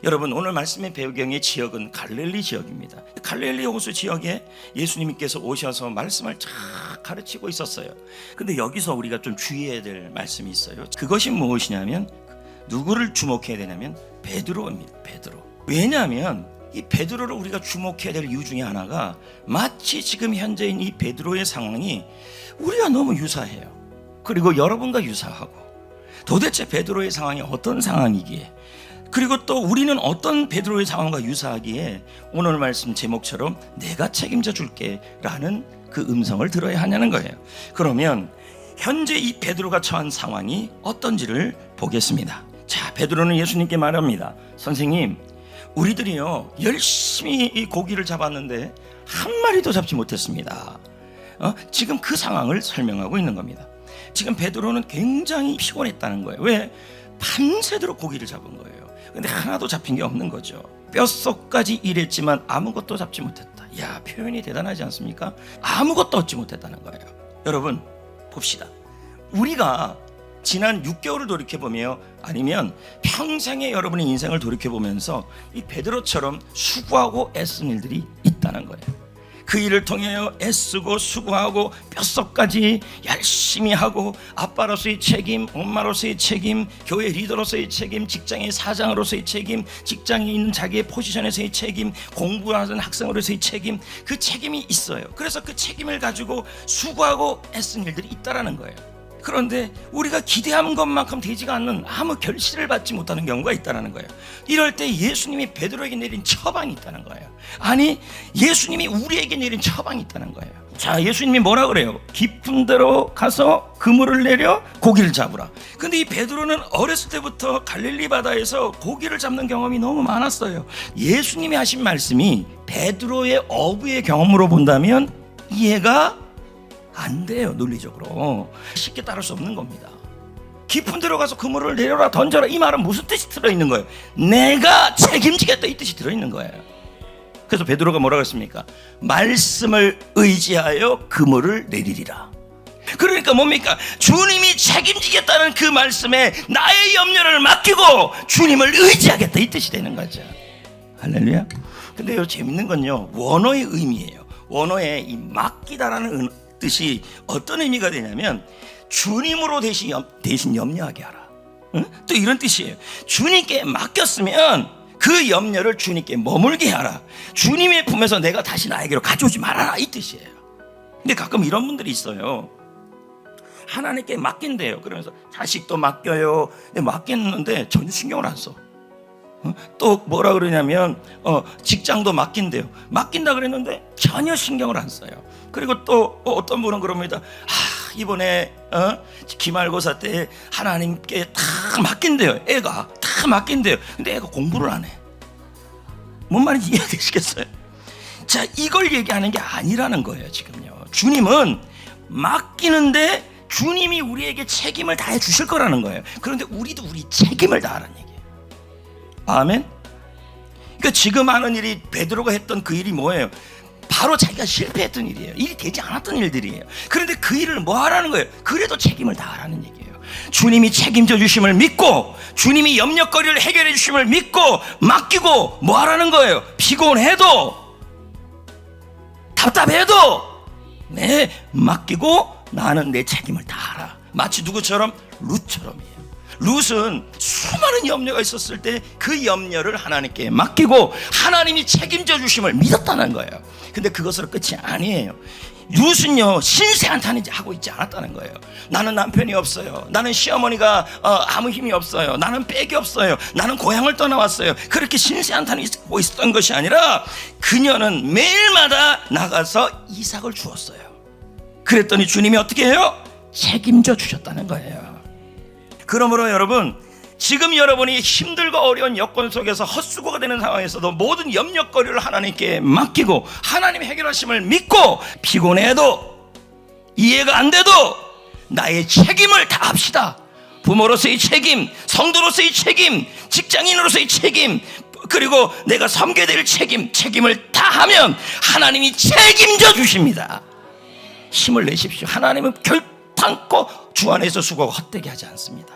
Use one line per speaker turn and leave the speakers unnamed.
여러분, 오늘 말씀의 배경의 지역은 갈릴리 지역입니다. 갈릴리 호수 지역에 예수님께서 오셔서 말씀을 쫙 가르치고 있었어요. 근데 여기서 우리가 좀 주의해야 될 말씀이 있어요. 그것이 무엇이냐면, 누구를 주목해야 되냐면 베드로입니다. 베드로. 왜냐하면 이 베드로를 우리가 주목해야 될 이유 중에 하나가, 마치 지금 현재인 이 베드로의 상황이 우리가 너무 유사해요. 그리고 여러분과 유사하고, 도대체 베드로의 상황이 어떤 상황이기에, 그리고 또 우리는 어떤 베드로의 상황과 유사하기에 오늘 말씀 제목처럼 내가 책임져 줄게 라는 그 음성을 들어야 하냐는 거예요. 그러면 현재 이 베드로가 처한 상황이 어떤지를 보겠습니다. 자, 베드로는 예수님께 말합니다. 선생님, 우리들이요 열심히 이 고기를 잡았는데 한 마리도 잡지 못했습니다. 지금 그 상황을 설명하고 있는 겁니다. 지금 베드로는 굉장히 피곤했다는 거예요. 왜? 밤새도록 고기를 잡은 거예요. 근데 하나도 잡힌 게 없는 거죠. 뼛속까지 일했지만 아무것도 잡지 못했다. 야, 표현이 대단하지 않습니까? 아무것도 얻지 못했다는 거예요. 여러분, 봅시다. 우리가 지난 6개월을 돌이켜보며, 아니면 평생의 여러분의 인생을 돌이켜보면서 이 베드로처럼 수고하고 애쓴 일들이 있다는 거예요. 그 일을 통하여 애쓰고 수고하고 뼛속까지 열심히 하고, 아빠로서의 책임, 엄마로서의 책임, 교회 리더로서의 책임, 직장의 사장으로서의 책임, 직장에 있는 자기의 포지션에서의 책임, 공부하는 학생으로서의 책임, 그 책임이 있어요. 그래서 그 책임을 가지고 수고하고 애쓴 일들이 있다라는 거예요. 그런데 우리가 기대한 것만큼 되지가 않는, 아무 결실을 받지 못하는 경우가 있다는 거예요. 이럴 때 예수님이 베드로에게 내린 처방이 있다는 거예요. 아니, 예수님이 우리에게 내린 처방이 있다는 거예요. 자, 예수님이 뭐라 그래요? 깊은 데로 가서 그물을 내려 고기를 잡으라. 근데 이 베드로는 어렸을 때부터 갈릴리 바다에서 고기를 잡는 경험이 너무 많았어요. 예수님이 하신 말씀이 베드로의 어부의 경험으로 본다면 이해가 안 돼요. 논리적으로 쉽게 따를 수 없는 겁니다. 깊은 데로 가서 그물을 내려라, 던져라, 이 말은 무슨 뜻이 들어있는 거예요? 내가 책임지겠다, 이 뜻이 들어있는 거예요. 그래서 베드로가 뭐라고 했습니까? 말씀을 의지하여 그물을 내리리라. 그러니까 뭡니까? 주님이 책임지겠다는 그 말씀에 나의 염려를 맡기고 주님을 의지하겠다, 이 뜻이 되는 거죠. 할렐루야. 근데요, 재밌는 건요, 원어의 의미예요. 원어의 이 맡기다라는 뜻이 어떤 의미가 되냐면, 주님으로 대신 염려하게 하라. 응? 또 이런 뜻이에요. 주님께 맡겼으면 그 염려를 주님께 머물게 하라. 주님의 품에서 내가 다시 나에게로 가져오지 말아라, 이 뜻이에요. 근데 가끔 이런 분들이 있어요. 하나님께 맡긴대요. 그러면서 자식도 맡겨요. 맡겼는데 전혀 신경을 안 써. 또 뭐라 그러냐면 직장도 맡긴대요. 맡긴다 그랬는데 전혀 신경을 안 써요. 그리고 또 어떤 분은 그럽니다. 이번에 기말고사 때 하나님께 다 맡긴대요. 애가 다 맡긴대요. 근데 애가 공부를 안 해. 뭔 말인지 이해되시겠어요? 자, 이걸 얘기하는 게 아니라는 거예요. 지금요, 주님은 맡기는데 주님이 우리에게 책임을 다해 주실 거라는 거예요. 그런데 우리도 우리 책임을 다하라는 얘기예요. 아멘. 그러니까 지금 하는 일이, 베드로가 했던 그 일이 뭐예요? 바로 자기가 실패했던 일이에요. 일이 되지 않았던 일들이에요. 그런데 그 일을 뭐 하라는 거예요? 그래도 책임을 다하라는 얘기예요. 주님이 책임져 주심을 믿고, 주님이 염려거리를 해결해 주심을 믿고 맡기고 뭐 하라는 거예요? 피곤해도, 답답해도 맡기고 나는 내 책임을 다하라. 마치 누구처럼? 룻처럼이에요. 룻은 수많은 염려가 있었을 때 그 염려를 하나님께 맡기고 하나님이 책임져 주심을 믿었다는 거예요. 근데 그것으로 끝이 아니에요. 룻은요, 신세한탄 하고 있지 않았다는 거예요. 나는 남편이 없어요. 나는 시어머니가 아무 힘이 없어요. 나는 빽이 없어요. 나는 고향을 떠나왔어요. 그렇게 신세한탄이 하고 있었던 것이 아니라, 그녀는 매일마다 나가서 이삭을 주었어요. 그랬더니 주님이 어떻게 해요? 책임져 주셨다는 거예요. 그러므로 여러분, 지금 여러분이 힘들고 어려운 여건 속에서 헛수고가 되는 상황에서도 모든 염려거리를 하나님께 맡기고 하나님 해결하심을 믿고, 피곤해도 이해가 안 돼도 나의 책임을 다합시다. 부모로서의 책임, 성도로서의 책임, 직장인으로서의 책임, 그리고 내가 섬겨야 될 책임을 다하면 하나님이 책임져 주십니다. 힘을 내십시오. 하나님은 결단코 주 안에서 수고하고 헛되게 하지 않습니다.